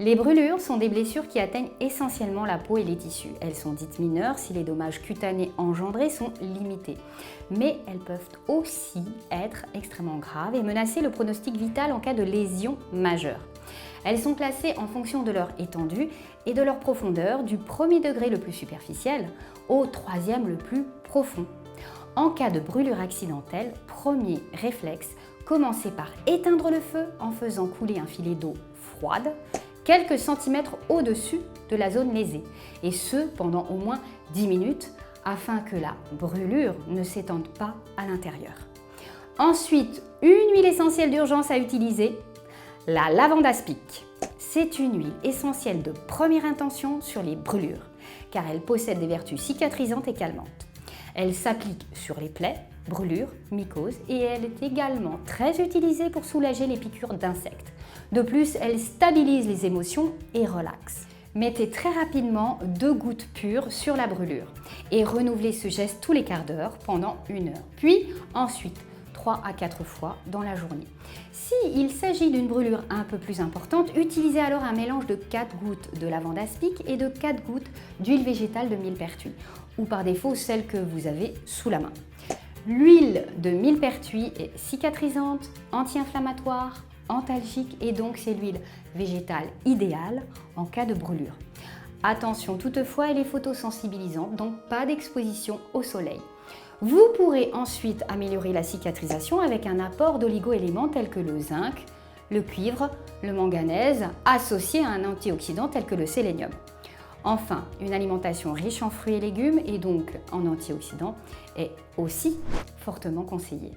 Les brûlures sont des blessures qui atteignent essentiellement la peau et les tissus. Elles sont dites mineures si les dommages cutanés engendrés sont limités. Mais elles peuvent aussi être extrêmement graves et menacer le pronostic vital en cas de lésion majeure. Elles sont classées en fonction de leur étendue et de leur profondeur, du premier degré le plus superficiel au troisième le plus profond. En cas de brûlure accidentelle, premier réflexe, commencez par éteindre le feu en faisant couler un filet d'eau froide quelques centimètres au-dessus de la zone lésée, et ce pendant au moins 10 minutes afin que la brûlure ne s'étende pas à l'intérieur. Ensuite, une huile essentielle d'urgence à utiliser, la lavande aspic. C'est une huile essentielle de première intention sur les brûlures, car elle possède des vertus cicatrisantes et calmantes. Elle s'applique sur les plaies, brûlures, mycoses et elle est également très utilisée pour soulager les piqûres d'insectes. De plus, elle stabilise les émotions et relaxe. Mettez très rapidement 2 gouttes pures sur la brûlure et renouvelez ce geste tous les quarts d'heure pendant 1 heure. Puis ensuite, 3 à 4 fois dans la journée. S'il s'agit d'une brûlure un peu plus importante, utilisez alors un mélange de 4 gouttes de lavande aspic et de 4 gouttes d'huile végétale de millepertuis, ou par défaut celle que vous avez sous la main. L'huile de millepertuis est cicatrisante, anti-inflammatoire, antalgique et donc c'est l'huile végétale idéale en cas de brûlure. Attention toutefois, elle est photosensibilisante, donc pas d'exposition au soleil. Vous pourrez ensuite améliorer la cicatrisation avec un apport d'oligo-éléments tels que le zinc, le cuivre, le manganèse, associé à un antioxydant tel que le sélénium. Enfin, une alimentation riche en fruits et légumes et donc en antioxydants est aussi fortement conseillée.